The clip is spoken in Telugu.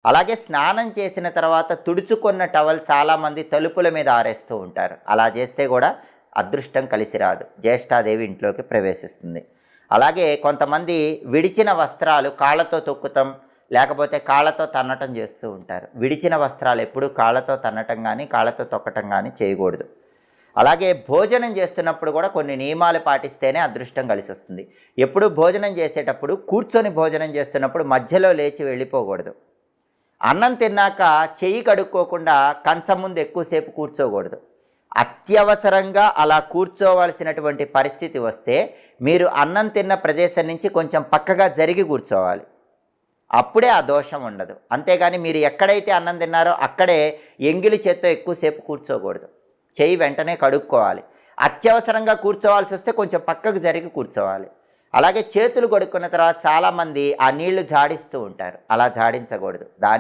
అలాగే స్నానం చేసిన తర్వాత తుడుచుకున్న టవల్ చాలామంది తలుపుల మీద ఆరేస్తూ ఉంటారు. అలా చేస్తే కూడా అదృష్టం కలిసి రాదు. జ్యేష్ఠాదేవి ఇంట్లోకి ప్రవేశిస్తుంది. అలాగే కొంతమంది విడిచిన వస్త్రాలు కాళ్ళతో తొక్కుతాం, లేకపోతే కాళ్ళతో తన్నటం చేస్తూ ఉంటారు. విడిచిన వస్త్రాలు ఎప్పుడూ కాళ్ళతో తన్నటం కానీ కాళ్ళతో తొక్కటం కానీ చేయకూడదు. అలాగే భోజనం చేస్తున్నప్పుడు కూడా కొన్ని నియమాలు పాటిస్తేనే అదృష్టం కలిసి వస్తుంది. ఎప్పుడు భోజనం చేసేటప్పుడు కూర్చొని భోజనం చేస్తున్నప్పుడు మధ్యలో లేచి వెళ్ళిపోకూడదు. అన్నం తిన్నాక చెయ్యి కడుక్కోకుండా కంచం ముందు ఎక్కువసేపు కూర్చోకూడదు. అత్యవసరంగా అలా కూర్చోవలసినటువంటి పరిస్థితి వస్తే మీరు అన్నం తిన్న ప్రదేశం నుంచి కొంచెం పక్కగా జరిగి కూర్చోవాలి. అప్పుడే ఆ దోషం ఉండదు. అంతేగాని మీరు ఎక్కడైతే అన్నం తిన్నారో అక్కడే ఎంగిలి చేత్తో ఎక్కువసేపు కూర్చోకూడదు. చెయ్యి వెంటనే కడుక్కోవాలి. అత్యవసరంగా కూర్చోవాల్సి వస్తే కొంచెం పక్కకు జరిగి కూర్చోవాలి. అలాగే చేతులు కడుక్కున్న తర్వాత చాలామంది ఆ నీళ్లు జాడిస్తూ ఉంటారు. అలా జాడించకూడదు. దాని